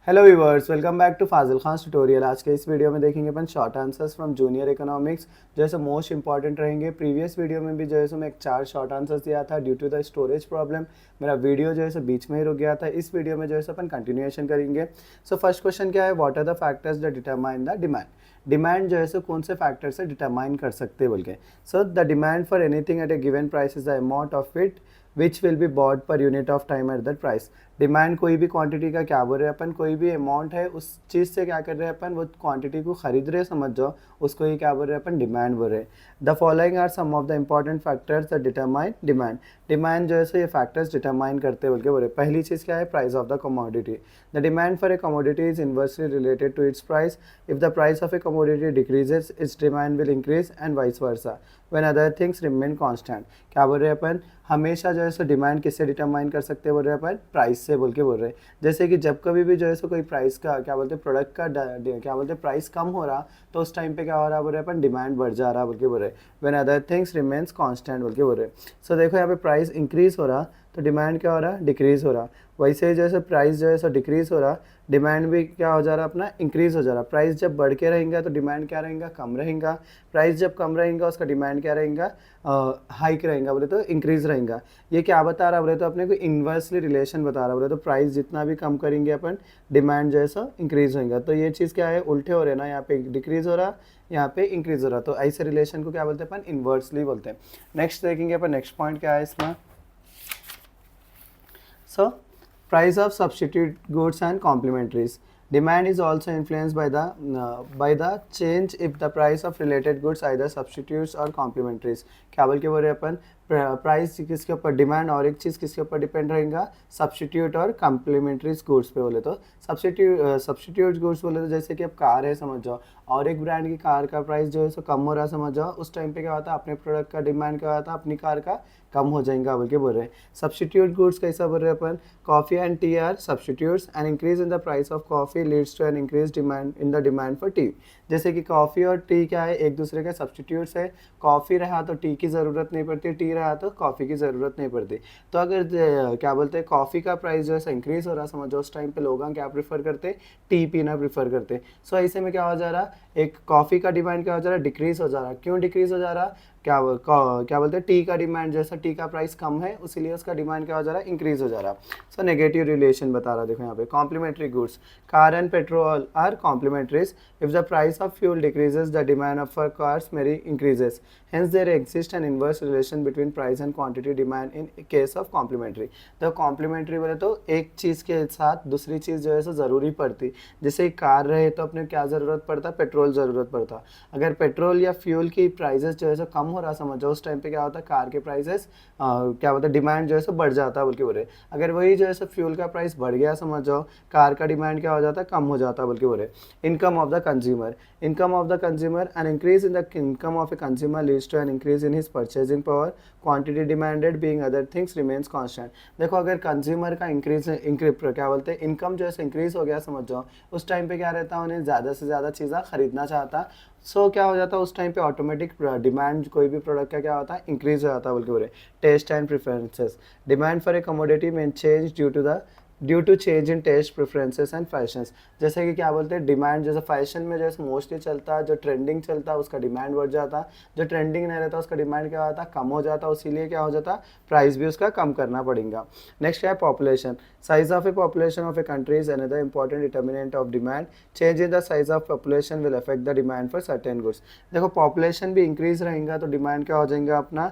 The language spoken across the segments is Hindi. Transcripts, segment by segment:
Hello viewers, welcome back to Fazil Khan tutorial. आज के इस वीडियो में देखेंगे अपन short answers from junior economics जो है मोस्ट इंपॉर्टेंट रहेंगे। प्रीवियस वीडियो में भी जो है मैं एक 4 शॉर्ट आंसर्स दिया था। Due to the storage problem मेरा वीडियो जो है बीच में ही रुक गया था। इस वीडियो में जो है अपन कंटिन्यूएशन करेंगे। सो फर्स्ट क्वेश्चन क्या है, what are the factors that determine the demand. Demand जो है कौन से फैक्टर से डिटरमाइन कर सकते हैं बोल के। So the demand for anything at A given price is the amount of it which will be bought per unit of time at that price. Demand कोई भी क्वांटिटी का क्या बोल रहे हैं अपन, कोई भी अमाउंट है उस चीज़ से क्या कर रहे हैं अपन, वो क्वांटिटी को खरीद रहे हैं, समझ जाओ उसको ही क्या बोल रहे हैं अपन, डिमांड बोल रहे हैं। The following are some of the important factors that determine demand. Demand जो है ये फैक्टर्स डिटरमाइन करते बोल के बोल रहे। पहली चीज़ क्या है, price of the commodity. The demand for a commodity is inversely related to its price. If the price of a commodity decreases its demand will increase and vice versa when other things remain constant. क्या बोल रहे हैं अपन, हमेशा जो है डिमांड किससे डिटरमाइन कर सकते हैं बोल रहे हैं अपन, प्राइस से बोल के बोल रहे हैं। जैसे कि जब कभी भी जो है कोई प्राइस का क्या बोलते हैं, प्रोडक्ट का क्या बोलते हैं प्राइस कम हो रहा, तो उस टाइम पे क्या हो रहा बोल रहे हैं अपन, डिमांड बढ़ जा रहा बोल के बोल रहे हैं। When other things remains constant बोल के बोल रहे हैं। सो देखो यहाँ पे प्राइस इंक्रीज हो रहा तो डिमांड क्या हो रहा, डिक्रीज हो रहा। वैसे ही जैसे प्राइस जो है डिक्रीज हो रहा, डिमांड भी क्या हो जा रहा अपना, इंक्रीज हो जा रहा। प्राइस जब बढ़ के रहेगा तो डिमांड क्या रहेगा, कम रहेगा। प्राइस जब कम रहेगा उसका डिमांड क्या रहेगा, हाइक रहेगा बोले तो इंक्रीज रहेगा। ये क्या बता रहा बोले तो अपने को इन्वर्सली रिलेशन बता रहा बोले तो प्राइस जितना भी कम करेंगे अपन, डिमांड जो है इंक्रीज होगा। तो ये चीज़ क्या है, उल्टे हो रहे ना, यहाँ पे डिक्रीज हो रहा, यहाँ पे इंक्रीज हो रहा। तो ऐसे रिलेशन को क्या बोलते हैं अपन, इन्वर्सली बोलते हैं। नेक्स्ट देखेंगे अपन, नेक्स्ट पॉइंट क्या है इसमें। So, price of substitute goods and complementaries. Demand is also influenced by the change if the price of related goods either substitutes or complementaries. क्या बोल के बोल रहे हैं अपन, प्राइस किसके ऊपर, डिमांड और एक चीज़ किसके ऊपर डिपेंड रहेगा, सब्सटीट्यूट और कम्प्लीमेंट्री गुड्स पे बोले तो। सब्सटीट्यूट गुड्स बोले तो जैसे कि अब कार है समझ जाओ, और एक ब्रांड की कार का प्राइस जो है सो कम हो रहा समझ जाओ, उस टाइम पे क्या होता है, अपने प्रोडक्ट का डिमांड क्या होता है, अपनी कार का कम हो जाएगा बोल के बोल रहे हैं। सब्सटीट्यूट गुड्स कैसा बोल रहे हैं अपन, coffee and tea are substitutes and increase in the price of coffee leads to an increase demand in the demand for tea. जैसे कि कॉफ़ी और टी क्या है, एक दूसरे के सब्सटीट्यूट्स है। कॉफ़ी रहा तो टी की ज़रूरत नहीं पड़ती, टी रहा तो कॉफ़ी की ज़रूरत नहीं पड़ती। तो अगर क्या बोलते हैं, कॉफ़ी का प्राइस जो है इंक्रीज़ हो रहा समझो, उस टाइम पे लोग क्या प्रीफर करते, टी पीना प्रीफर करते। सो ऐसे में क्या हो जा रहा, एक कॉफ़ी का डिमांड क्या हो जा रहा, डिक्रीज़ हो जा रहा। क्यों डिक्रीज़ हो जा रहा, क्या बोलते हैं, टी का डिमांड जैसा टी का प्राइस कम है, इसीलिए उसका डिमांड क्या हो जा रहा है, इंक्रीज हो जा रहा। सो नेगेटिव रिलेशन बता रहा, देखो यहाँ पे complementary goods. Car and petrol are complementaries. If the price of fuel decreases the demand of for cars मेरी increases, hence there exist an inverse relation between price and quantity demand in case of complementary. तो कॉम्प्लीमेंट्री बोले तो एक चीज़ के साथ दूसरी चीज़ जो है सो ज़रूरी पड़ती। जैसे कार रहे तो अपने क्या ज़रूरत पड़ता, पेट्रोल ज़रूरत पड़ता। अगर पेट्रोल या फ्यूल की प्राइजेस जो है सो कम हो रहा समझो, उस टाइम पे क्या होता है, कार के प्राइसेस क्या होता है, डिमांड जो है बढ़ जाता है बोल के बोले। अगर वही जो है फ्यूल का प्राइस बढ़ गया समझो, कार का डिमांड क्या हो जाता है, कम हो जाता है बोल के बोले। Income of the consumer, income of the consumer, an increase in the income of a consumer leads to an increase in his purchasing power, quantity demanded being other things remains constant. देखो अगर कंज्यूमर का इंक्रीज क्या बोलते हैं, इनकम जो है इंक्रीज हो गया समझ जाओ, उस टाइम पे क्या रहता है, उन्हें ज़्यादा से ज़्यादा चीज़ें खरीदना चाहता। सो क्या हो जाता है, उस टाइम पे ऑटोमेटिक डिमांड कोई भी प्रोडक्ट का क्या होता है, इंक्रीज हो जाता है बोल के बोले। Taste and preferences, demand for a commodity में change due to change in taste preferences and fashions. जैसे कि क्या बोलते हैं, डिमांड जैसे फैशन में जैसे मोस्टली चलता है, जो ट्रेंडिंग चलता है उसका डिमांड बढ़ जाता, जो ट्रेंडिंग नहीं रहता उसका डिमांड क्या होता, कम हो जाता, इसीलिए क्या हो जाता, प्राइस भी उसका कम करना पड़ेगा। नेक्स्ट है population, size of A population of a country is another important determinant of demand. Change in the size of population will affect the demand for certain goods. देखो पॉपुलेशन भी इंक्रीज रहेगा तो डिमांड क्या हो जाएगा अपना,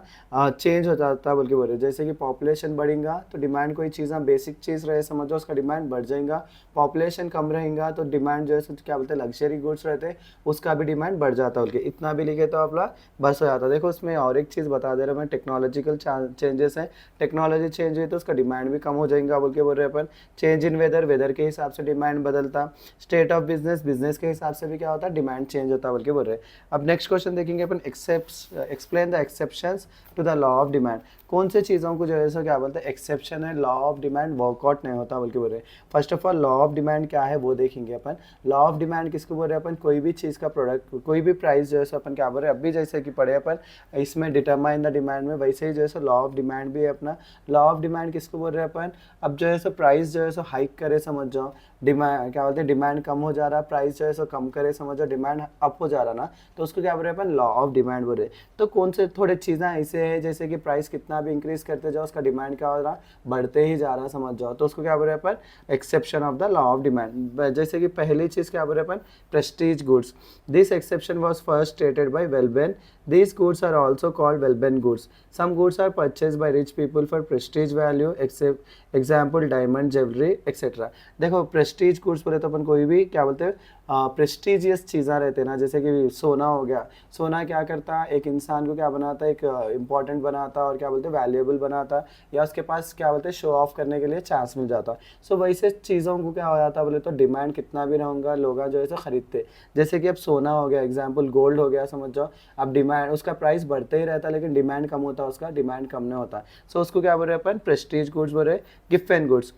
चेंज हो जाता है बोल के बोले। जैसे कि पॉपुलेशन बढ़ेगा तो डिमांड कोई चीज़ें बेसिक चीज़ रहे समझो, उसका डिमांड बढ़ जाएगा। पॉपुलेशन कम रहेगा तो डिमांड जो है क्या बोलते हैं, लग्जरी गुड्स रहते हैं उसका भी डिमांड बढ़ जाता है बोल के। इतना भी लिखे तो अपना बस हो जाता। देखो उसमें और एक चीज़ बता दे रहा मैं, टेक्नोलॉजिकल चेंजेस हैं, टेक्नोलॉजी चेंज हुई तो उसका डिमांड भी कम हो जाएगा बोल के बोल रहे हैं अपन। चेंज इन वेदर, वेदर के हिसाब से डिमांड बदलता। स्टेट ऑफ बिजनेस, बिजनेस के हिसाब से भी क्या होता है, डिमांड चेंज होता है बोल के बोल रहे हैं। अब नेक्स्ट क्वेश्चन देखेंगे अपन, explain the exceptions to the law of demand. कौन से चीज़ों को जो है सो क्या बोलते हैं, एक्सेप्शन है, लॉ ऑफ डिमांड वर्कआउट नहीं होता बोल के बोल रहे हैं। First of all law of demand क्या है वो देखेंगे अपन। लॉ ऑफ डिमांड किसको बोल रहे हैं अपन, कोई भी चीज़ का प्रोडक्ट, कोई भी प्राइस जो है सो अपन क्या बोल रहे हैं, अभी जैसे कि पढ़े अपन इसमें डिटरमाइन द डिमांड में, वैसे ही जो है सो लॉ ऑफ डिमांड भी है अपना। लॉ ऑफ डिमांड किसको बोल रहे हैं अपन, अब जो है सो प्राइस जो है सो हाइक करे समझ जाओ, डिमांड क्या बोलते हैं, डिमांड कम हो जा रहा, प्राइस जो है सो कम करे समझ जाओ, डिमांड अप हो जा रहा ना, तो उसको क्या बोल रहे हैं अपन, लॉ ऑफ डिमांड बोल रहे हैं। तो कौन से थोड़े चीज़ें ऐसे हैं जैसे कि प्राइस कितना भी इंक्रीज करते जाओ उसका डिमांड क्या हो रहा, बढ़ते ही जा रहा समझ जाओ, तो उसको क्या बोल रहे हैं अपन, exception of the law of demand. जैसे कि पहली चीज़ क्या बोल रहे हैं अपन, prestige goods, this exception was first stated by वेलबेन। These goods are also called Wellben goods. Some goods are purchased by rich people for prestige value, except example diamond jewelry etc. देखो प्रेस्टीज गुड्स बोले तो अपन कोई भी क्या बोलते हैं, प्रेस्टीजियस चीज़ें रहते हैं ना, जैसे कि सोना हो गया। सोना क्या करता है, एक इंसान को क्या बनाता है, एक इंपॉर्टेंट बनाता और क्या बोलते हैं वैल्यूएबल बनाता, या उसके पास क्या बोलते हैं शो ऑफ करने के लिए चांस मिल जाता। सो वैसे चीज़ों को क्या हो जाता बोले तो डिमांड कितना भी रहूँगा लोग जो है सो खरीदते। जैसे कि अब सोना हो गया एग्जाम्पल, गोल्ड हो गया समझ जाओ, अब डिमांड उसका प्राइस बढ़ते ही रहता लेकिन डिमांड कम होता, उसका डिमांड कम नहीं होता। सो उसको क्या बोल रहे हैं अपन, प्रेस्टीज गुड्स बोल रहे हैं, gift goods.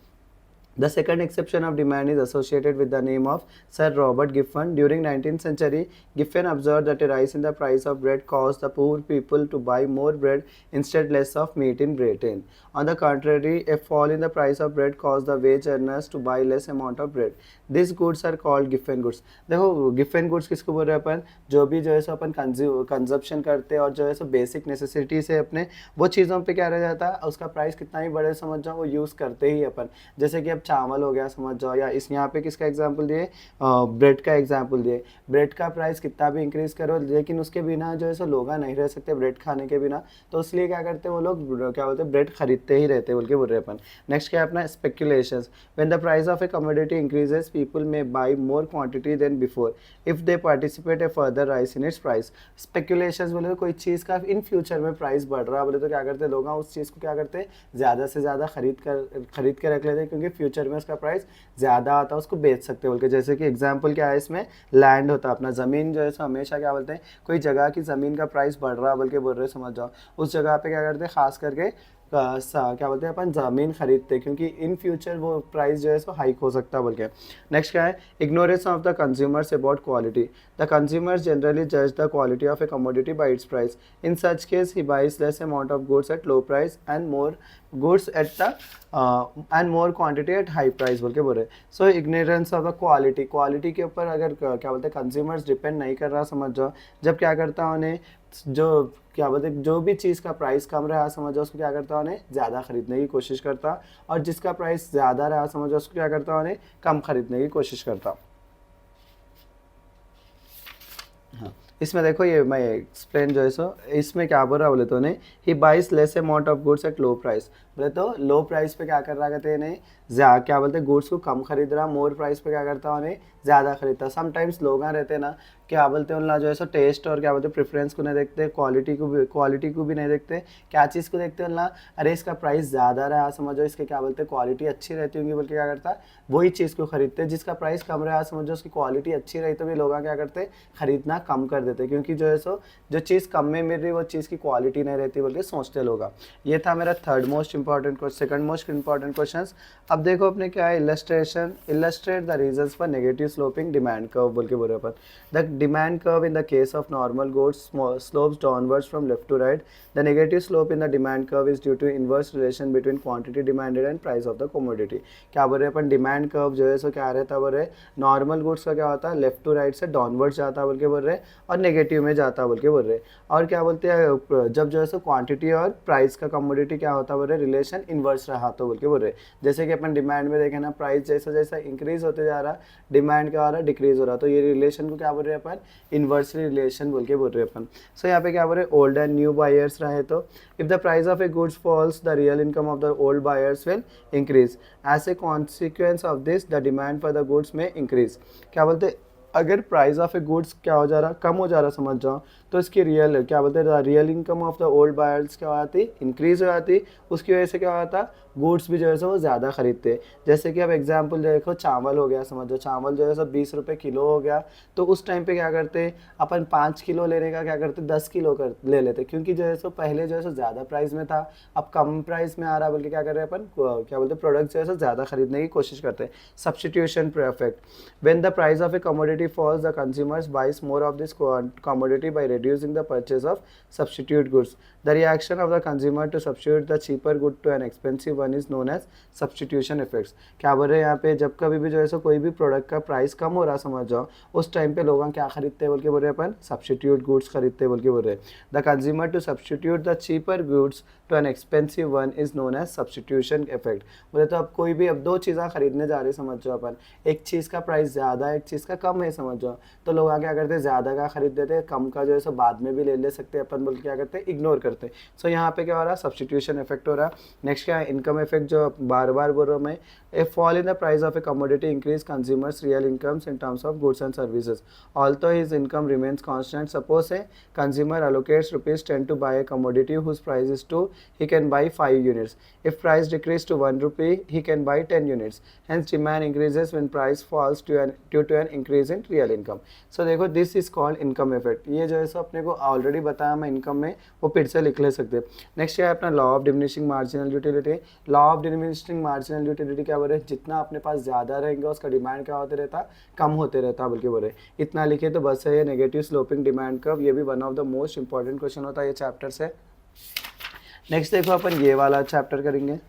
The second exception of demand is associated with the name of Sir Robert Giffen. During 19th century, Giffen observed that a rise in the price of bread caused the poor people to buy more bread instead less of meat in Britain. On the contrary, a fall in the price of bread caused the wage earners to buy less amount of bread. These goods are called Giffen goods. देखो Giffen goods किसको बोल रहे हैं अपन, जो भी जो है सो अपन कंजप्शन करते हैं और जो है सो बेसिक नेसेसिटी से अपने वो चीज़ों पे क्या रह जाता है, उसका प्राइस कितना ही बढ़े समझ जाओ वो यूज़ करते ही अपन। जैसे कि अब चावल हो गया समझ जाओ, या इस यहाँ पे किसका एग्जांपल दिए, ब्रेड का एग्जांपल दिए। ब्रेड का प्राइस कितना भी इंक्रीज करो लेकिन उसके बिना जो है सो लोग नहीं रह सकते ब्रेड खाने के बिना, तो इसलिए क्या करते हैं वो लोग क्या बोलते हैं ब्रेड खरीदते ही रहते बोल के बोल रहे अपन। नेक्स्ट क्या है अपना speculations, when the price of a commodity increases people may buy more quantity than before if they participate a further rise in its price. Speculations बोले तो कोई चीज़ का इन फ्यूचर में प्राइस बढ़ रहा बोले तो क्या करते हैं लोग उस चीज़ को क्या करते हैं ज़्यादा से ज़्यादा खरीद के रख लेते हैं, क्योंकि फ्यूचर में उसका प्राइस ज़्यादा आता है, उसको बेच सकते बोल के। जैसे कि एग्जांपल क्या है इसमें, लैंड होता है अपना ज़मीन जो है सो हमेशा क्या बोलते हैं, कोई जगह की ज़मीन का प्राइस बढ़ रहा बोल के बोल रहे समझ जाओ, उस जगह पे क्या करते हैं खास करके क्या बोलते हैं अपन ज़मीन खरीदते, क्योंकि इन फ्यूचर वो प्राइस जो है सो हाइक हो सकता है बोल के। नेक्स्ट क्या है, ignorance of the consumers about quality, the consumers generally जज the quality of a commodity by its price, in such case he buys less amount of goods at low price and more goods at the and more quantity at high price बोल के बोल रहे। So ignorance of the quality, quality के ऊपर अगर क्या बोलते हैं कंज्यूमर्स डिपेंड नहीं कर रहा समझ जाओ, जब क्या करता है उन्हें जो क्या बोलते हैं जो भी चीज़ का प्राइस कम रहा समझो उसको क्या करता है उन्हें ज़्यादा खरीदने की कोशिश करता, और जिसका प्राइस ज़्यादा रहा समझो उसको क्या करता है उन्हें कम खरीदने की कोशिश करता। हाँ इसमें देखो ये मैं एक्सप्लेन जो है सो इसमें क्या बोल रहा बोले तो नहीं, he buys less amount of goods at low price, बोले तो लो प्राइस पे क्या कर रहा कहते हैं नहीं क्या बोलते हैं गुड्स को कम खरीद रहा, मोर प्राइस पे क्या करता है उन्हें ज़्यादा खरीदता। समटाइम्स लोग रहते हैं ना क्या बोलते हैं उनका जो है सो टेस्ट और क्या बोलते हैं प्रेफरेंस को नहीं देखते, क्वालिटी को भी नहीं देखते, क्या चीज़ को देखते हैं ना, अरे इसका प्राइस ज़्यादा रहा समझो इसके क्या बोलते हैं क्वालिटी अच्छी रहती होंगी बोल के क्या करता है वही चीज़ को खरीदते हैं। जिसका प्राइस कम रहा समझो उसकी क्वालिटी अच्छी रही तो भी लोग क्या करते हैं खरीदना कम कर देते, क्योंकि जो है सो जो चीज़ कम में मिल रही वो चीज़ की क्वालिटी नहीं रहती बोल के सोचते लोग। ये था मेरा third most important question, second most important question. अब देखो अपने क्या है illustration, illustrate the reasons for negative sloping demand curve बोल के बोल रहे अपन। The demand curve in the case of normal goods slopes downwards from left to right, the negative slope in the demand curve is due to inverse relation between quantity demanded and price of the commodity. क्या बोल रहे अपन डिमांड कर्व जो है सो क्या रहता बोल रहे नॉर्मल गुड्स का क्या होता है लेफ्ट टू राइट से डाउनवर्ड जाता बोल के बोल रहे और नेगेटिव में जाता बोल के बोल रहे। और क्या बोलते हैं जब जो है सो क्वांटिटी और प्राइस का कमोडिटी क्या होता बोल रहे रिलेशन इन्वर्स रहा तो बोल के बोल रहे। जैसे कि अपन डिमांड में देखें ना प्राइस जैसा जैसा इंक्रीज होते जा रहा डिमांड क्या हो रहा डिक्रीज हो रहा, तो ये रिलेशन को क्या बोल रहे हैं अपन इन्वर्सली रिलेशन बोल के बोल रहे हैं अपन। सो यहाँ पे क्या बोल रहे ओल्ड एंड न्यू बायर्स रहे तो if the price of a goods falls the real income of the old buyers will increase, as a consequence of this the demand for the goods may increase. क्या बोलते अगर प्राइस ऑफ ए गुड्स क्या हो जा रहा कम हो जा रहा समझ जाओ तो इसकी रियल क्या बोलते हैं real income of the old buyers क्या हो जाती इंक्रीज हो जाती, उसकी वजह से क्या हो जाता गुड्स भी जो है सो वो ज़्यादा खरीदते हैं। जैसे कि अब एग्जांपल देखो, चावल हो गया, समझो चावल जो है सो 20 रुपये किलो हो गया, तो उस टाइम पे क्या करते, अपन 5 किलो लेने का क्या करते, 10 किलो कर ले लेते, क्योंकि जो है सो पहले जो है सो ज़्यादा प्राइस में था, अब कम प्राइस में आ रहा, बल्कि क्या कर रहे हैं अपन, क्या बोलते हैं, प्रोडक्ट जो है सो ज़्यादा खरीदने की कोशिश करते हैं। Substitution effect, when the price of a commodity falls, the consumers buys more of this commodity by reducing the purchase of substitute goods. The reaction of the consumer to substitute the cheaper good to an expensive one is known as substitution effects. क्या बोल रहे हैं यहाँ पे, जब कभी भी जो है सो कोई भी प्रोडक्ट का प्राइस कम हो रहा समझ जाओ, उस टाइम पे लोग क्या खरीदते हैं बोल के बोल रहे हैं अपन, सब्सटीट्यूट गुड्स खरीदते हैं बोल के बोल रहे हैं। The consumer to substitute the cheaper goods to an expensive one is known as substitution effect. बोले तो अब कोई भी, अब दो चीज़ें खरीदने जा रहे समझ जाओ अपन, एक चीज़ का प्राइस ज़्यादा है, एक चीज़ का कम है समझ जाओ, तो लोग क्या करते हैं, ज़्यादा का खरीद देते हैं, कम का जो है सो बाद में भी ले सकते हैं अपन बोल के क्या करते हैं, इग्नोर करते हैं। सो यहाँ पे क्या हो रहा है, सब्सटीट्यूशन इफेक्ट हो रहा है। नेक्स्ट क्या है, इनकम इफेक्ट, जो बार बार बोल रहा हूँ मैं, a fall in the price of a commodity increase consumers real incomes in terms of goods and services although his income remains constant. Suppose a consumer allocates ₹10 to buy a commodity whose price is 2, he can buy 5 units. If price decreases to ₹1, he can buy 10 units. Hence demand increases when price falls due to an increase in real income. So देखो, this is called income effect. ये जो है सो अपने को ऑलरेडी बताया मैं इनकम में, वो फिर से लिख ले सकते हैं। नेक्स्ट है अपना law of diminishing marginal utility. Law of diminishing marginal utility क्या बोल रहे हैं, जितना अपने पास ज़्यादा रहेंगे उसका डिमांड क्या होते रहता, कम होते रहता बल्कि बोल रहे हैं। इतना लिखे तो बस है ये नेगेटिव स्लोपिंग डिमांड कर्व, ये भी one of the most important question होता है ये चैप्टर से। नेक्स्ट देखो अपन ये वाला चैप्टर करेंगे।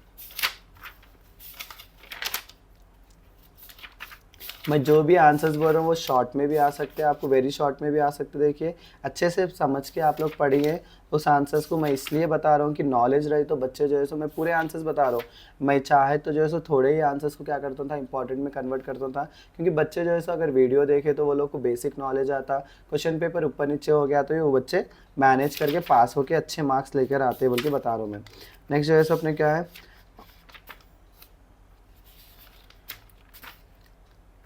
मैं जो भी आंसर्स बोल रहा हूँ वो शॉर्ट में भी आ सकते हैं, आपको वेरी शॉर्ट में भी आ सकते हैं। देखिए अच्छे से समझ के आप लोग पढ़िए उस आंसर्स को। मैं इसलिए बता रहा हूँ कि नॉलेज रहे, तो बच्चे जो है सो, मैं पूरे आंसर्स बता रहा हूँ। मैं चाहे तो जो है सो थोड़े ही आंसर्स को क्या करता था, इंपॉर्टेंट में कन्वर्ट करता था, क्योंकि बच्चे जो है सो अगर वीडियो देखे तो वो लोग को बेसिक नॉलेज आता, क्वेश्चन पेपर ऊपर नीचे हो गया तो वो बच्चे मैनेज करके पास होकर अच्छे मार्क्स लेकर आते बोल के बता रहा हूँ मैं। नेक्स्ट जो है सो अपने क्या है,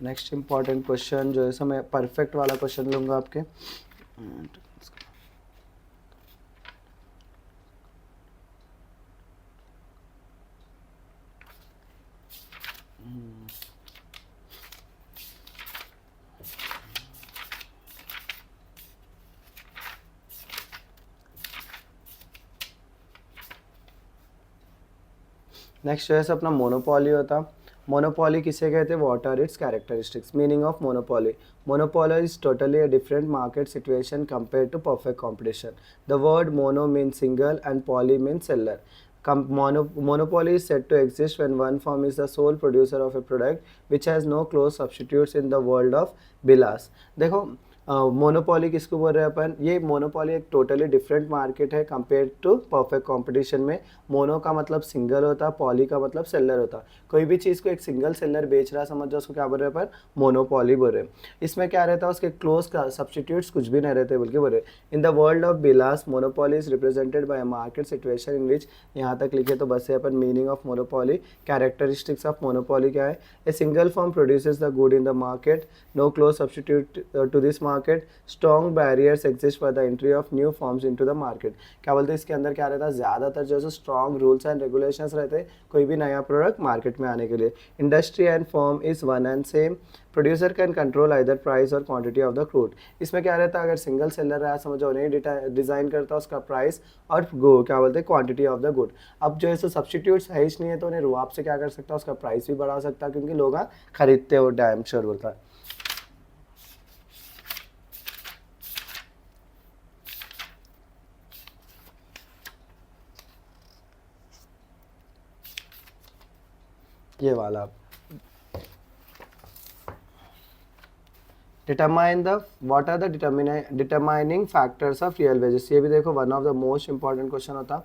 नेक्स्ट इंपॉर्टेंट क्वेश्चन जो है सो मैं परफेक्ट वाला क्वेश्चन लूँगा आपके। नेक्स्ट जो है सो अपना मोनोपॉली होता। मोनोपॉली किसे कहते हैं, what are its characteristics. Meaning of monopoly, monopoly is totally a different market situation compared to perfect competition. The word mono means single and poly means seller. Monopoly is said to exist when one firm is the sole producer of a product which has no close substitutes in the world of Bilas. देखो मोनोपॉली किसको बोल रहे हैं अपन, ये मोनोपॉली एक टोटली डिफरेंट मार्केट है कंपेयर टू परफेक्ट कंपटीशन में। मोनो का मतलब सिंगल होता, पॉली का मतलब सेलर होता। कोई भी चीज़ को एक सिंगल सेलर बेच रहा समझ जाओ, उसको क्या बोल रहे हैं अपन, मोनोपॉली बोल रहे हैं। इसमें क्या रहता है, उसके क्लोज का सब्सटीट्यूट्स कुछ भी नहीं रहते बल्कि बोल रहे। In the world of Bilas monopoly is represented by a market situation in which, यहाँ तक लिखे तो बस है अपन। Meaning of monopoly, characteristics of monopoly क्या है, a single firm produces the good in the market, no close substitute to this market, strong barriers exist for the entry of new firms into the market. क्या बोलते हैं इसके अंदर क्या रहता है, ज़्यादातर जो है स्ट्रॉन्ग रूल्स एंड रेगुलेशंस रहते हैं कोई भी नया प्रोडक्ट मार्केट में आने के लिए। Industry and form is one and same, producer can control either price और क्वांटिटी ऑफ द क्रूड। इसमें क्या रहता है, अगर सिंगल सेलर रहा समझो, उन्हें डिज़ाइन करता है उसका प्राइस और क्या बोलते हैं क्वांटिटी ऑफ द गुड। अब जो है सो सब्सटीट्यूट्स है ही नहीं है, तो उन्हें रुआब से क्या कर सकता है, उसका प्राइस भी बढ़ा सकता है, क्योंकि लोग खरीदते हो, डैम श्योर बोलता है। ये वाला determine the what are the determining factors of real wages. ये भी देखो one of the most important question होता।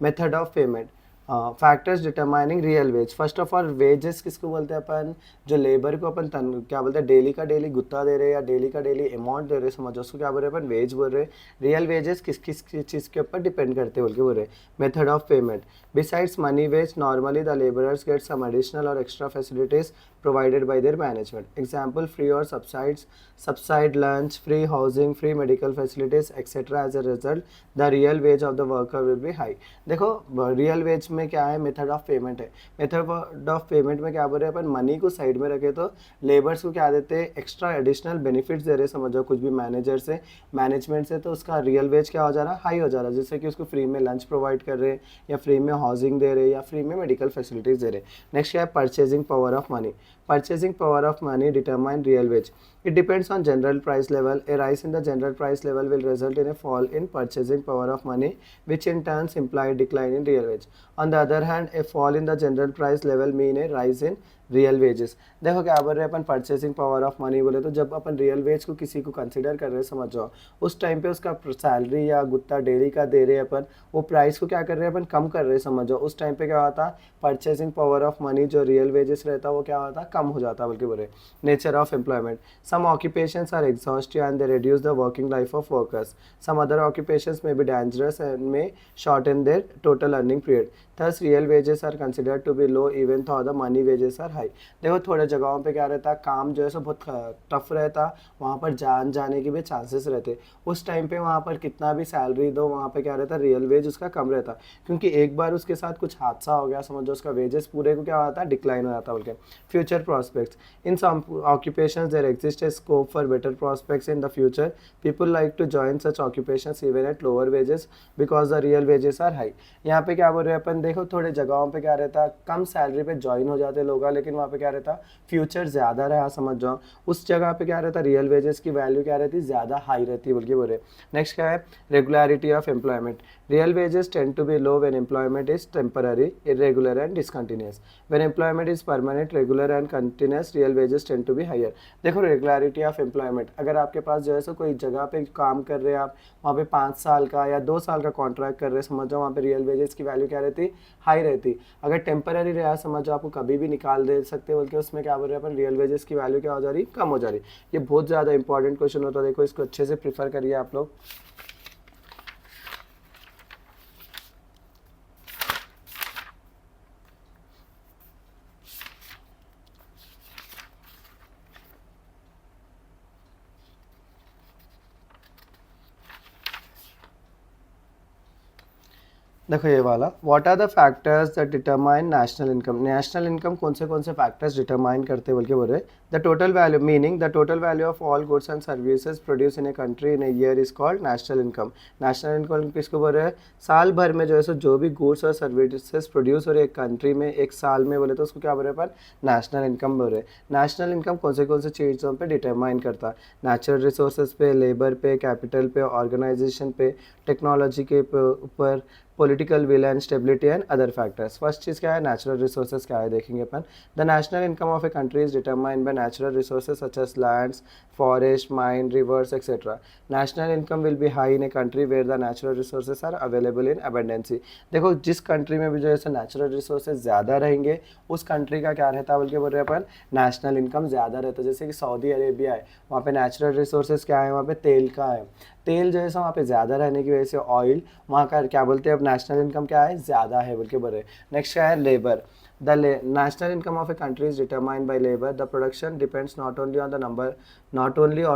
Method of payment, factors determining real wage. First of all wages किसको बोलते हैं अपन, जो लेबर को अपन क्या बोलते हैं, डेली का डेली गुत्ता दे रहे हैं या डेली का डेली अमाउंट दे रहे हैं समझो, उसको क्या बोल रहे हैं अपन, वेज बोल रहे हैं। रियल वेजेस किस किस चीज़ के ऊपर डिपेंड करते बोल के बोल रहे हैं। Method of payment, besides money wage normally the labourers get some additional और extra facilities provided by their management. Example, free or subside lunch, free housing, free medical facilities, etc. As a result, the real wage of the worker will be high. देखो रियल वेज उसमें क्या है, मेथड ऑफ पेमेंट है। मेथड ऑफ पेमेंट में क्या बोल रहे हैं अपन, मनी को साइड में रखे तो लेबर्स को क्या देते हैं, एक्स्ट्रा एडिशनल बेनिफिट्स दे रहे हैं, समझो कुछ भी मैनेजर से, मैनेजमेंट से, तो उसका रियल वेज क्या हो जा रहा है, हाई हो जा रहा है। जैसे कि उसको फ्री में लंच प्रोवाइड कर रहे हैं, या फ्री में हाउसिंग दे रहे हैं, या फ्री में मेडिकल फैसिलिटीज़ दे रहे हैं। नेक्स्ट क्या है, purchasing power of money. Purchasing power of money determine real wage. It depends on general price level. A rise in the general price level will result in a fall in purchasing power of money, which in turn imply a decline in real wage. On the other hand, a fall in the general price level mean a rise in real wages. देखो क्या बोल रहे हैं अपन, परचेसिंग पावर ऑफ मनी बोले तो जब अपन रियल वेज को किसी को कंसिडर कर रहे हैं, समझ जाओ उस टाइम पे उसका सैलरी या गुत्ता डेली का दे रहे हैं अपन, वो प्राइस को क्या कर रहे हैं अपन, कम कर रहे हैं, समझ जाओ उस टाइम पे क्या होता, परचेसिंग पावर ऑफ मनी जो रियल वेजेस रहता वो क्या होता, कम हो जाता। बल्कि बोले nature of employment, some occupations are exhaustive and they reduce the working life of workers, some other occupations may be dangerous and may shorten their total earning period, thus real wages are considered to be low even though the money wages are high। देखो थोड़े जगहों पे क्या रहता, काम जो है सो बहुत टफ रहता, वहाँ पर जान जाने के भी चांसेस रहते, उस टाइम पे वहाँ पर कितना भी सैलरी दो वहाँ पे क्या रहता, रियल वेज उसका कम रहता, क्योंकि एक बार उसके साथ कुछ हादसा हो गया, समझो उसका वेजेस पूरे को क्या होता, डिक्लाइन हो जाता। बोल future prospects, in some occupations there exists a scope for better prospects in the future, people like to join such occupations even at lower wages because the real wages are high। यहाँ पे क्या बोल रहे हैं अपन, देखो थोड़े जगहों पे क्या रहता, कम सैलरी पे ज्वाइन हो जाते लोग, लेकिन वहाँ पे क्या रहता, फ्यूचर ज़्यादा रहा, समझ जाओ उस जगह पे क्या रहता, रियल वेजेस की वैल्यू क्या रहती, ज़्यादा हाई रहती है, बल्कि बोल रहे। नेक्स्ट क्या है, regularity of employment. Real wages tend to be low when employment is temporary, irregular and discontinuous. When employment is permanent, regular and continuous, real wages tend to be higher. देखो रेगुलरिटी ऑफ एम्प्लॉयमेंट, अगर आपके पास जो है सो कोई जगह पे काम कर रहे हैं आप, वहाँ पे 5 साल का या 2 साल का कॉन्ट्रैक्ट कर रहे हैं, समझ जाओ वहाँ पे रियल वेजेस की वैल्यू क्या रहती, हाई रहती। अगर टेम्पररी रहा, समझ जाओ आपको कभी भी निकाल दे सकते, बल्कि उसमें क्या बोल रहे हैं अपन, रियल वेजेस की वैल्यू क्या हो जा रही, कम हो जा रही। ये बहुत ज़्यादा इंपॉर्टेंट क्वेश्चन होता है, देखो इसको अच्छे से प्रीफर करिए आप लोग। देखो ये वाला, what are the factors that determine national income. National income कौन से फैक्टर्स डिटरमाइन करते हैं, बल्कि बोल रहे, the total value, meaning the total value of all goods and services produce in a country in a year is called national income. National income किसको बोल रहे हैं, साल भर में जो है सो जो भी गुड्स और सर्विसेज प्रोड्यूस हो रहे एक कंट्री में एक साल में, बोले तो उसको क्या बोल रहे हैं अपन, नेशनल इनकम बोल रहे हैं। नेशनल इनकम कौन से चीज़ों पर डिटरमाइन करता है, नेचुरल रिसोर्सेज पे, लेबर पे, कैपिटल पे, ऑर्गेनाइजेशन पे, टेक्नोलॉजी के ऊपर, political will and stability and other factors. First चीज़ क्या है, नेचुरल रिसोर्सेज क्या है देखेंगे अपन। The national income of a country is determined by natural resources such as lands, forest, mine, rivers etcetera. National income will be high in a country where the natural resources are available in abundancy. देखो जिस कंट्री में भी जो है नेचुरल रिसोर्सेज ज़्यादा रहेंगे उस कंट्री का क्या रहता है, बल्कि बोल रहे हैं अपन, नेशनल इनकम ज़्यादा रहता है। जैसे कि सऊदी अरेबिया है, वहाँ पे नेचुरल रिसोर्सेज क्या है, वहाँ पे तेल का है, तेल जो है वहाँ पे ज़्यादा रहने की वजह से ऑयल, वहाँ का क्या बोलते हैं अब, नेशनल इनकम क्या है, ज़्यादा है, बल्कि बोल रहे। नेक्स्ट क्या है, labour. The national income of a country is determined by labor. The production depends not only on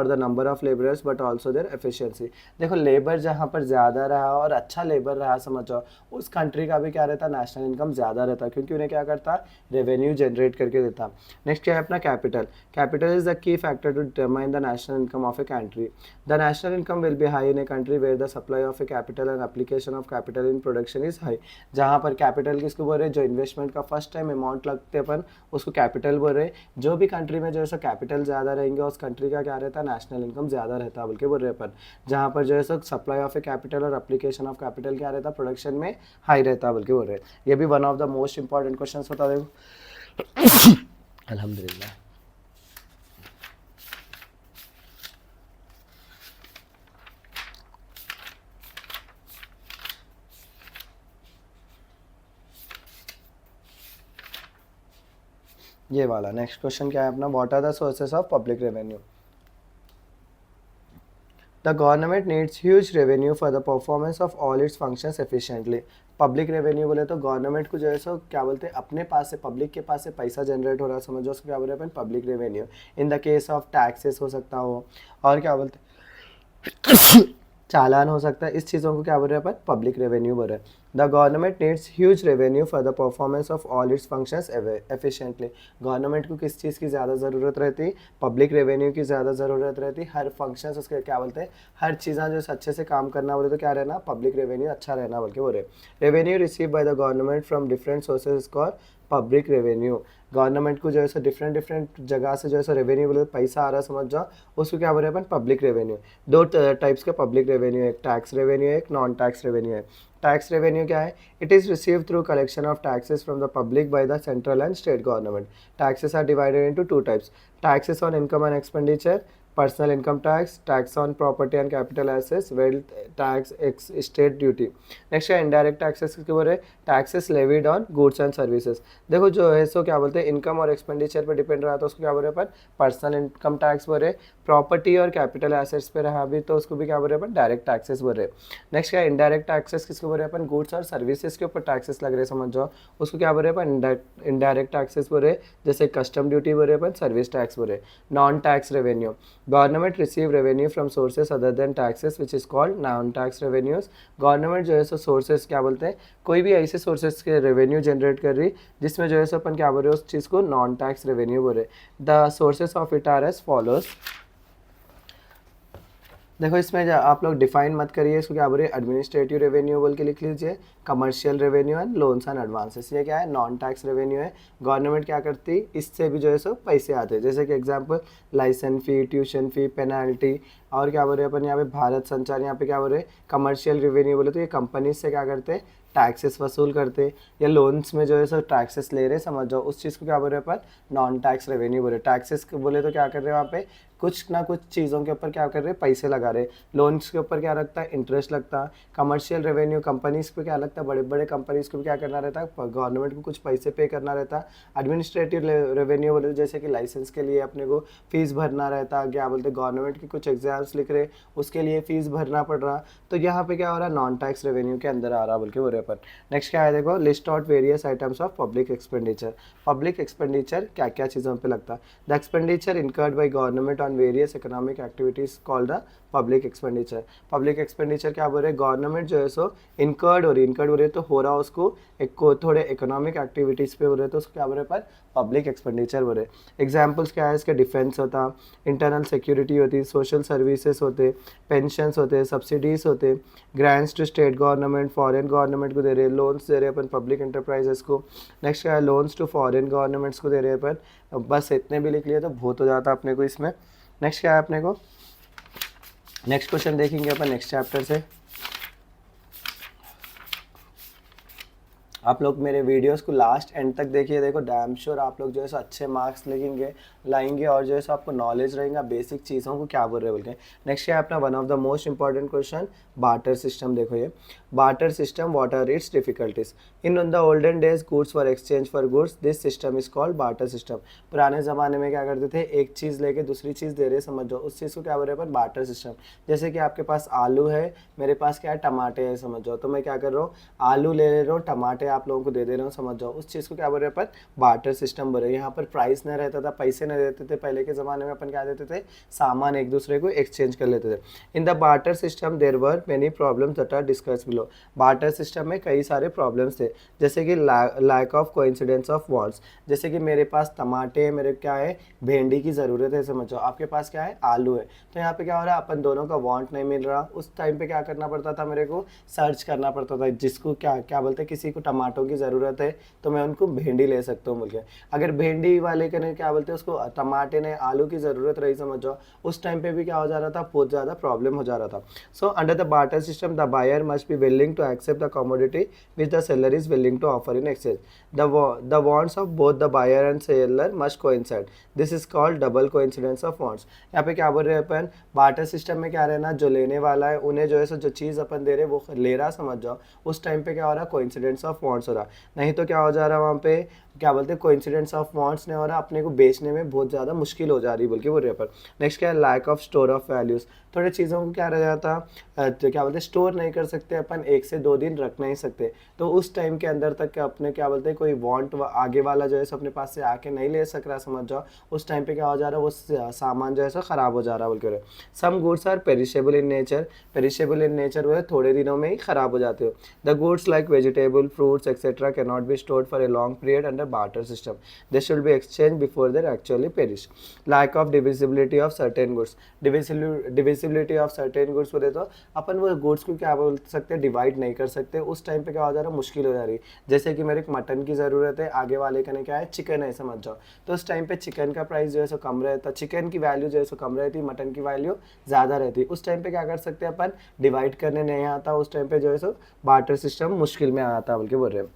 the number of laborers but also their efficiency। देखो लेबर जहाँ पर ज़्यादा रहा और अच्छा लेबर रहा, समझो उस कंट्री का भी क्या रहता, नेशनल इनकम ज़्यादा रहता, क्योंकि उन्हें क्या करता, रेवेन्यू जनरेट करके देता। नेक्स्ट क्या है अपना capital. Capital is the key factor to determine the national income of a country. The national income will be high in a country where the supply of a capital and application of capital in production is high. जहाँ पर कैपिटल किसको बोल रहे हैं, जो इन्वेस्टमेंट का फर्स्ट टाइम अमाउंट लगते अपन उसको कैपिटल बोल रहे हैं। जो भी कंट्री में जो है सो कैपिटल ज़्यादा रहेंगे उस कंट्री का क्या रहता है, नेशनल इनकम ज़्यादा रहता है, बल्कि बोल रहे अपन। जहाँ पर जो है सो सप्लाई ऑफ ए कैपिटल और एप्लीकेशन ऑफ कैपिटल क्या रहता है, प्रोडक्शन में हाई रहता है, बल्कि बोल रहे हैं। ये भी one of the most important question बता दो। अल्हम्दुलिल्लाह। ये वाला नेक्स्ट क्वेश्चन क्या है अपना, what are the sources of public revenue. The government needs huge revenue for the performance of all its functions efficiently. Public revenue बोले तो गवर्नमेंट को जो है सो क्या बोलते हैं, अपने पास से, पब्लिक के पास से पैसा जनरेट हो रहा है, समझो उसको क्या बोल रहे हैं अपन, public revenue. In the case of taxes हो सकता हो, और क्या बोलते हैं चालान हो सकता है, इस चीज़ों को क्या बोल रहे हैं अपन, पब्लिक रेवेन्यू बोल रहे हैं। The government needs huge revenue for the performance of all its functions efficiently. Government को किस चीज़ की ज़्यादा ज़रूरत रहती? पब्लिक रेवेन्यू की ज़्यादा ज़रूरत रहती। हर फंक्शंस उसके क्या बोलते हैं, हर चीज़ें जो अच्छे से काम करना बोले तो क्या रहना, पब्लिक रेवेन्यू अच्छा रहना बोल के बोले। Revenue receive by the government from different sources call public revenue. Government को जो है सो डिफरेंट डिफरेंट जगह से जो है सो रेवेन्यू बोले पैसा आ रहा समझ जाओ, उसको क्या बोल रहे हैं अपन, पब्लिक रेवेन्यू। दो टाइप्स का पब्लिक रेवेन्यू है, एक टैक्स रेवेन्यू है, एक नॉन टैक्स रेवेन्यू है। टैक्स रेवेन्यू क्या है? It is received through collection of taxes from the public by the central and state government. Taxes are divided into two types, taxes on income and expenditure, personal income tax, tax on property and capital assets, wealth tax, state duty. Next है indirect taxes के बोल रहे, taxes levied on goods and services। देखो जो है सो क्या बोलते हैं, इनकम और एक्सपेंडिचर पर डिपेंड रहा तो उसको क्या बोल रहे हैं अपन, पर्सनल इनकम टैक्स बोल रहे। प्रॉपर्टी और कैपिटल एसेट्स पे रहा भी तो उसको भी क्या बोल रहे हैं अपन, डायरेक्ट टैक्सेस बोल रहे। नेक्स्ट क्या है इनडायरेक्ट टैक्सेस, किसको बोल रहे हैं अपन, गुड्स और सर्विसेज के ऊपर टैक्सेस लग रहे समझ जाओ, उसको क्या बोल रहे हैं अपन, इनडायरेक्ट टैक्सेस बोल रहे। जैसे कस्टम ड्यूटी बोल रहे अपन, सर्विस टैक्स बोल रहे। Non tax revenue, government receive revenue from sources other than taxes which is called non tax revenues. Government जो है सो सोर्सेज क्या बोलते हैं, कोई भी ऐसे सोर्सेज के रेवेन्यू जनरेट कर रही जिसमें जो है सो अपन क्या बोल रहे हैं, उस चीज़ को नॉन टैक्स रेवेन्यू बोल रहे। The sources of it are as follows. देखो इसमें आप लोग डिफाइन मत करिए, इसको क्या बोल रहे हैं, एडमिनिस्ट्रेटिव रेवेन्यू बोल के लिख लीजिए, commercial revenue and loans and advances. ये क्या है, नॉन टैक्स रेवेन्यू है। गवर्नमेंट क्या करती, इससे भी जो है सो पैसे आते हैं, जैसे कि एग्जांपल लाइसेंस फी, ट्यूशन फी, पेनाल्टी। और क्या बोल रहे हैं अपन यहाँ पे, भारत संचार, यहाँ पे क्या बोल रहे हैं, कमर्शियल रेवेन्यू बोले तो ये कंपनी से क्या करते हैं, टैक्सेस वसूल करते। या लोन्स में जो है सो टैक्सेस ले रहे समझ जाओ, उस चीज़ को क्या बोल रहे हैं अपन, नॉन टैक्स रेवेन्यू बोले। टैक्सेस बोले तो क्या कर रहे हैं वहाँ पे, कुछ ना कुछ चीज़ों के ऊपर क्या कर रहे हैं, पैसे लगा रहे। लोन्स के ऊपर क्या लगता है, इंटरेस्ट लगता है। कमर्शियल रेवेन्यू, कंपनीज पे क्या लगता है, बड़े बड़े कंपनीज को भी क्या करना रहता है, गवर्नमेंट को कुछ पैसे पे करना रहता है। एडमिनिस्ट्रेटिव रेवेन्यू बोले जैसे कि लाइसेंस के लिए अपने को फीस भरना रहता है, क्या बोलते गवर्नमेंट की कुछ एग्जाम्स लिख रहे उसके लिए फीस भरना पड़ रहा, तो यहाँ पे क्या हो रहा है, नॉन टैक्स रेवेन्यू के अंदर आ रहा बोल के बोल रहे अपन। नेक्स्ट क्या है देखो, list out various items of public expenditure. Public expenditure क्या क्या चीज़ों पे लगता है, the expenditure incurred by government on various economic activities called the public expenditure. Public expenditure क्या बोल रहे, गवर्नमेंट जो है सो इनकर्ड हो रही तो हो रहा उसको एक को थोड़े इकोनॉमिक एक्टिविटीज़ पे हो रहे तो उसको क्या बोल रहे पर पब्लिक एक्सपेंडिचर बोल रहे। एग्जाम्पल्स क्या है इसके, डिफेंस होता, इंटरनल सिक्योरिटी होती, सोशल सर्विसेज होते, पेंशंस होते, सब्सिडीज होते, grants to state government, foreign government को दे रहे, लोन्स दे रहे अपन पब्लिक इंटरप्राइजेस को। नेक्स्ट क्या है, लोन्स टू फॉरेन गवर्नमेंट्स को दे रहे अपन। बस इतने भी लिख लिए तो बहुत हो जाता अपने को इसमें। नेक्स्ट क्या है अपने को, नेक्स्ट क्वेश्चन देखेंगे अपन नेक्स्ट चैप्टर से। आप लोग मेरे वीडियोस को लास्ट एंड तक देखिए, देखो डैम श्योर आप लोग जो है सो अच्छे मार्क्स लिखेंगे लाएंगे और जो है सो आपको नॉलेज रहेगा बेसिक चीज़ों को क्या बोल रहे बोल के। नेक्स्ट है अपना one of the most important question, barter system. देखो ये barter system, what are its difficulties. In the olden days goods for exchange for goods, this system is called barter system. पुराने ज़माने में क्या करते थे, एक चीज़ लेके दूसरी चीज़ दे रहे समझो, उस चीज़ को क्या बोल रहे हैं अपन, बार्टर सिस्टम। जैसे कि आपके पास आलू है, मेरे पास क्या है, टमाटे है समझ जाओ, तो मैं क्या कर रहा हूँ, आलू ले रहा हूँ, टमाटे आप लोगों को दे रहा हूँ समझ जाओ, उस चीज़ को क्या बोल रहे हैं अपन, बार्टर सिस्टम बोल रहे हैं। यहाँ पर प्राइस नहीं रहता था, पैसे नहीं देते थे, पहले के ज़माने में अपन क्या देते थे, सामान एक दूसरे को एक्सचेंज कर लेते थे। In the barter system there were many problems that are discussed below. Barter system में कई सारे प्रॉब्लम्स थे, जैसे कि lack of coincidence of wants. जैसे कि मेरे पास टमाटे, मेरे क्या है, भेंडी की ज़रूरत है समझो, आपके पास क्या है, आलू है, तो यहाँ पे क्या हो रहा है, अपन दोनों का वांट नहीं मिल रहा। उस टाइम पे क्या करना पड़ता था, मेरे को सर्च करना पड़ता था, जिसको क्या क्या बोलते हैं, किसी को टमाटों की ज़रूरत है तो मैं उनको भेंडी ले सकता हूँ बोल के। अगर भेंडी वाले के ने क्या बोलते हैं उसको, टमाटे ने आलू की ज़रूरत रही समझ जाओ, उस टाइम पे भी क्या हो जा रहा था, बहुत ज़्यादा प्रॉब्लम हो जा रहा था। So under the barter system the buyer must be willing to accept the commodity which the seller is willing to offer in exchange. The wants of both the buyer and seller must coincide, this is called double coincidence of wants. यहाँ पे क्या बोल रहे हैं अपन, बार्टर सिस्टम में क्या रहना, जो लेने वाला है उन्हें जो है सो जो चीज़ अपन दे रहे वो ले रहा समझ जाओ, उस टाइम पे क्या हो रहा है, कोइंसिडेंस ऑफ वॉन्ट्स हो रहा, नहीं तो क्या हो जा रहा है वहाँ पे, क्या बोलते हैं, कोइंसिडेंस ऑफ वॉन्ट्स नहीं हो रहा, अपने को बेचने में बहुत ज़्यादा मुश्किल हो जा रही बोल के बोल रहे हैं अपन। नेक्स्ट क्या है, lack of store of values, थोड़े चीज़ों को क्या रह जाता, तो क्या बोलते हैं, स्टोर नहीं कर सकते अपन, 1 से 2 दिन रख नहीं सकते, तो उस टाइम के अंदर तक अपने क्या बोलते हैं कोई वांट आगे वाला जो है सो अपने पास से आके नहीं ले सक रहा, समझ जाओ उस टाइम पे क्या हो जा रहा है, वो सामान जो है सो ख़राब हो जा रहा है बोल के। Some goods are perishable in nature, perishable in nature वो है थोड़े दिनों में ही ख़राब हो जाते हो। The goods like vegetable, fruits etcetera can not be stored for a long period under barter system, they should be exchange before their actually perish. Lack of divisibility of certain goods, divisibility of certain goods बोले तो अपन वो गुड्स को क्या बोल सकते हैं, डिवाइड नहीं कर सकते, उस टाइम पे क्या हो जा रहा है, मुश्किल हो जा रही है। जैसे कि मेरे को मटन की ज़रूरत है, आगे वाले का ने क्या है, चिकन है, समझ जाओ, तो उस टाइम पे चिकन का प्राइस जो है सो कम रहता, चिकन की वैल्यू जो है सो कम रहती, मटन की वैल्यू ज़्यादा रहती, उस टाइम पे क्या कर सकते हैं अपन, डिवाइड करने नहीं आता, उस टाइम पे जो है सो बार्टर सिस्टम मुश्किल में आता बल्कि बोल रहे हैं।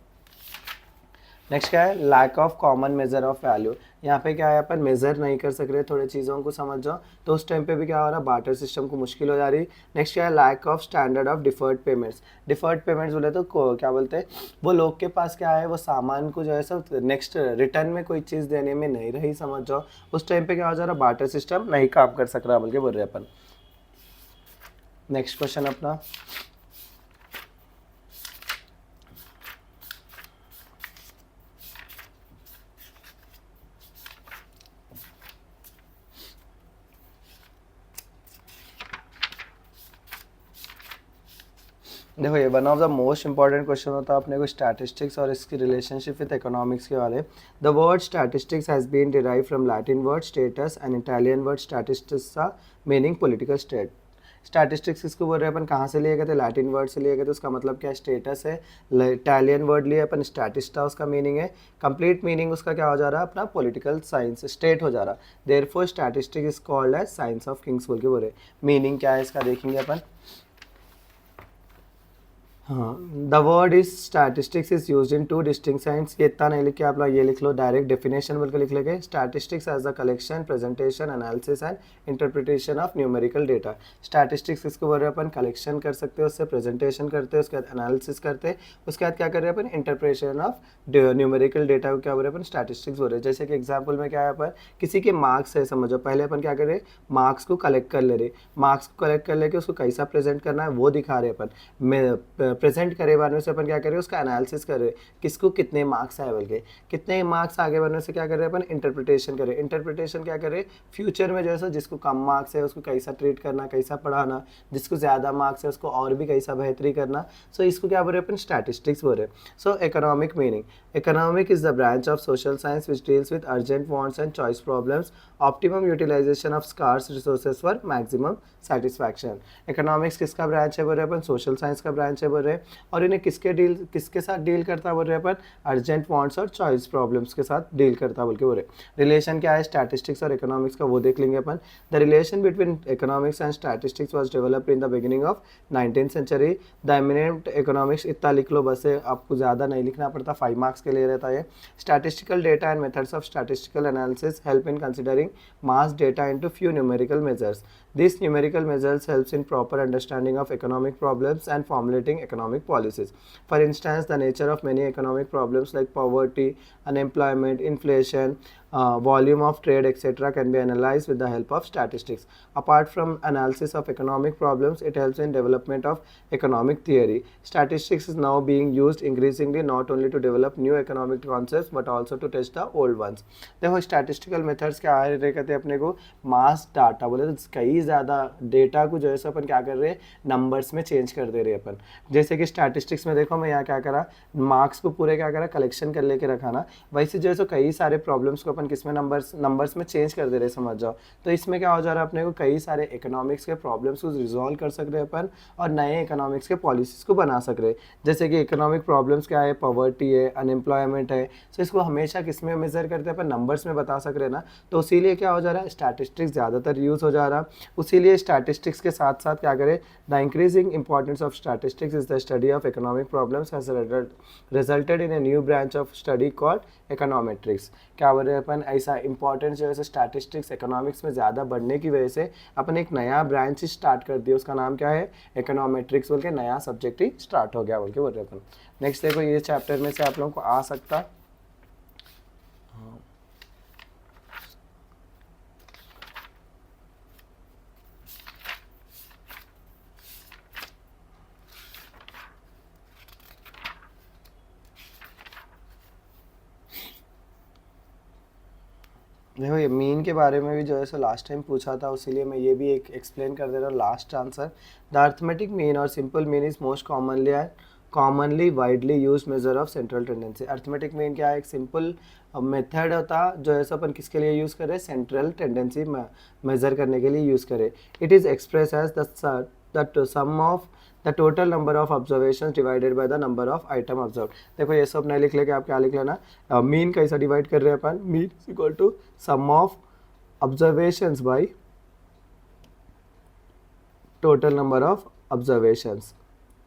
नेक्स्ट क्या है, lack of common measure of value, यहाँ पे क्या है, अपन मेजर नहीं कर सक रहे थोड़े चीज़ों को, समझ जाओ, तो उस टाइम पे भी क्या हो रहा है, बार्टर सिस्टम को मुश्किल हो जा रही। नेक्स्ट क्या है, lack of standard of deferred payments, deferred payments बोले तो क्या बोलते हैं, वो लोग के पास क्या है, वो सामान को जो है सब नेक्स्ट रिटर्न में कोई चीज़ देने में नहीं रही, समझ जाओ, उस टाइम पे क्या हो जा रहा, बार्टर सिस्टम नहीं काम कर सक रहा बल्कि बोल रहे अपन। नेक्स्ट क्वेश्चन अपना, देखो ये one of the most important question होता है अपने को स्टैटिस्टिक्स और इसकी रिलेशनशिप विद इकोनॉमिक्स के वाले। The word statistics has been derive from Latin word status and Italian word statistics का मीनिंग पॉलिटिकल स्टेट। स्टैटिस्टिक्स किसको बोल रहे हैं अपन, कहाँ से लिए गए थे, लैटिन वर्ड से लिए गए थे, उसका मतलब क्या है, स्टेटस है। इटालियन वर्ड लिए अपन स्टैटिस्टा, उसका मीनिंग है, कंप्लीट मीनिंग उसका क्या हो जा रहा है, अपना पॉलिटिकल साइंस स्टेट हो जा रहा। Therefore statistics is called as science of kings बोल के बोल रहे। मीनिंग क्या है इसका देखेंगे अपन। हाँ, the word is statistics is use in two distinct science, ये इतना नहीं लिख के आप लोग ये लिख लो, डायरेक्ट डेफिनेशन बोल के लिख लेंगे, statistics as the collection, presentation, analysis and interpretation of numerical data. Statistics किसको बोल रहे हैं अपन, कलेक्शन कर सकते हैं, उससे प्रेजेंटेशन करते हैं, उसके बाद एनालिसिस करते हैं, उसके बाद क्या कर रहे हैं अपन, इंटरप्रिटेशन ऑफ न्यूमेरिकल डेटा को क्या बोल रहे हैं अपन, स्टैटिस्टिक्स बोल रहे हैं। जैसे कि एग्जाम्पल में क्या है अपन, किसी के मार्क्स है, समझो, पहले अपन क्या कर रहे हैं, मार्क्स को कलेक्ट कर ले रहे, मार्क्स को कलेक्ट कर लेके उसको कैसा प्रेजेंट करना है वो दिखा रहे अपन, प्रेजेंट करे बाद में से अपन क्या करें, उसका एनालिसिस करें, किसको कितने मार्क्स आए बोल के, कितने मार्क्स आगे बढ़ने से क्या करें अपन, इंटरप्रिटेशन करें, इंटरप्रिटेशन क्या करें, फ्यूचर में जो है सो जिसको कम मार्क्स है उसको कैसा ट्रीट करना, कैसा पढ़ाना, जिसको ज़्यादा मार्क्स है उसको और भी कैसा बेहतरी करना, सो इसको क्या बोल रहे हैं अपन, स्टैटिस्टिक्स बोल रहे हैं। सो economic meaning, economic is the branch of social science which deals with urgent wants and choice problems, optimum utilization of scarce resources for maximum satisfaction। Economics किसका ब्रांच है बोल रहे हैं अपन, सोशल साइंस का ब्रांच है बोल रहे हैं, और इन्हें किसके साथ डील करता है बोल रहे हैं अपन, अर्जेंट वांट्स और चॉइस प्रॉब्लम्स के साथ डील करता है बोल के बोल रहे हैं। रिलेशन क्या है स्टैटिस्टिक्स और इकोनॉमिक्स का वो देख लेंगे अपन। The relation between economics and statistics was developed in the beginning of 19th century. The eminent economics, इतना लिख लो बस, आपको ज़्यादा नहीं लिखना पड़ता, 5 मार्क्स के लिए रहता है। Statistical data and methods of statistical analysis help in considering mass data into few numerical measures. These numerical measures helps in proper understanding of economic problems and formulating economic policies. For instance, the nature of many economic problems like poverty, unemployment, inflation, volume of trade, etc. can be analyzed with the help of statistics. Apart from analysis of economic problems, it helps in development of economic theory. Statistics is now being used increasingly not only to develop new economic concepts but also to test the old ones. देखो statistical methods क्या आ रहे कहते हैं अपने को, मास डाटा बोले तो कई ज़्यादा डेटा को जो है सो अपन क्या कर रहे हैं, नंबर्स में चेंज कर दे रहे हैं अपन। जैसे कि स्टैटिस्टिक्स में देखो मैं यहाँ क्या करा, मार्क्स को पूरे क्या करा, कलेक्शन कर लेके रखा ना, वैसे जो है सो कई सारे प्रॉब्लम्स को अपन किस में, नंबर्स में चेंज कर दे रहे, समझ जाओ। तो इसमें क्या हो जा रहा है अपने को, कई सारे इकोनॉमिक्स के प्रॉब्लम्स को रिजॉल्व कर सक रहे हैं अपन और नए इकोनॉमिक्स के पॉलिसीज को बना सक रहे हैं। जैसे कि इकोनॉमिक प्रॉब्लम्स क्या है, पॉवर्टी है, अनएम्प्लॉयमेंट है, तो इसको हमेशा किस में मेजर करते हैं अपन, नंबर्स में बता सक रहे ना, तो इसीलिए क्या हो जा रहा है, स्टैटिस्टिक्स ज़्यादातर यूज़ हो जा रहा। उसीलिए स्टैटिस्टिक्स के साथ साथ क्या करें, the increasing importance of statistics is the study of economic problems has resulted in a new branch of study called econometrics. क्या बोल रहे हैं अपन ऐसा इंपॉर्टेंट जो है स्टैटिस्टिक्स इकोनॉमिक्स में ज़्यादा बढ़ने की वजह से अपन एक नया ब्रांच ही स्टार्ट कर दिया, उसका नाम क्या है, इकोनॉमेट्रिक्स बोल के नया सब्जेक्ट ही स्टार्ट हो गया बोल के बोल रहे अपन। नेक्स्ट देखो ये चैप्टर में से आप लोगों को आ सकता, देखो ये मीन के बारे में भी जो है लास्ट टाइम पूछा था, इसीलिए मैं ये भी एक एक्सप्लेन कर दे रहा हूँ last answer. The arithmetic mean और simple mean is most commonly widely use measure of central tendency. Arithmetic mean क्या है, एक सिंपल मेथड होता जो है अपन किसके लिए यूज़ करें, सेंट्रल टेंडेंसी मेजर करने के लिए यूज़ करें। It is express as the sum of the total number of observation divided by the number of item observe. देखो ये सब नहीं लिख लेके आप क्या लिख लेना, मीन कैसा डिवाइड कर रहे हैं अपन, mean is equal to sum of observations by total number of observations,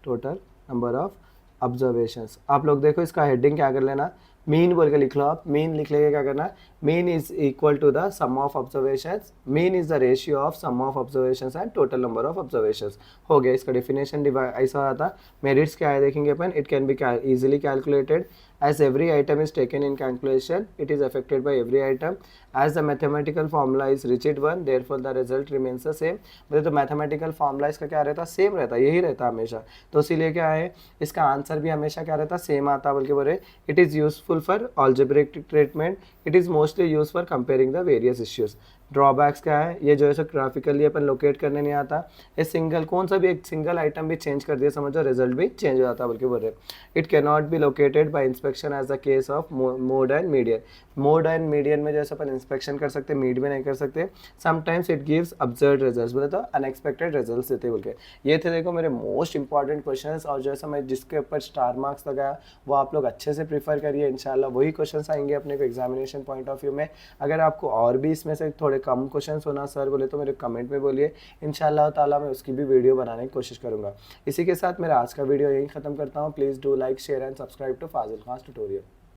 total number of observations. आप लोग देखो इसका हेडिंग क्या कर लेना, मीन बोल के लिख लो आप, मीन लिख लेके क्या करना, mean is equal to the sum of observations, mean is the ratio of sum of observations and total number of observations. हो गया इसका डेफिनेशन, ऐसा आता। मेरिट्स क्या है देखेंगे अपन, it can be easily calculated as every item is taken in calculation, it is affected by every item, as the mathematical formula is rigid one, therefore the result remains the same। मतलब तो मैथमेटिकल फॉर्मूला इसका क्या रहता, सेम रहता, यही रहता हमेशा, तो इसीलिए क्या है इसका आंसर भी हमेशा क्या रहता, सेम आता। बल्कि बोले it is useful for algebraic treatment, it is mostly use for comparing the various issues. Drawbacks क्या है, ये जो है ग्राफिकली अपन लोकेट करने नहीं आता, ये सिंगल कौन सा भी एक सिंगल आइटम भी चेंज कर दिया समझो रिजल्ट भी चेंज हो जाता। बल्कि बोल रहे it can not be located by inspection as the case of mode and median. Mode and median में जैसे अपन इंस्पेक्शन कर सकते, मीड में नहीं कर सकते। Sometimes it gives absurd results, बोले तो अनएक्सपेक्टेड रिजल्ट्स देते बोल के। ये थे देखो मेरे मोस्ट इंपॉर्टेंट क्वेश्चंस, और जैसा मैं जिसके ऊपर स्टार मार्क्स लगाया वो आप लोग अच्छे से प्रीफर करिए, इंशाल्लाह वही क्वेश्चंस आएंगे अपने को एग्जामिनेशन पॉइंट ऑफ व्यू में। अगर आपको और भी इसमें से थोड़े कम क्वेश्चंस होना सर बोले तो मेरे कमेंट में बोलिए, इंशाल्लाह ताला मैं उसकी भी वीडियो बनाने की कोशिश करूँगा। इसी के साथ मेरा आज का वीडियो यहीं ख़त्म करता हूँ। Please do like share and subscribe to Fazil Khan tutorial.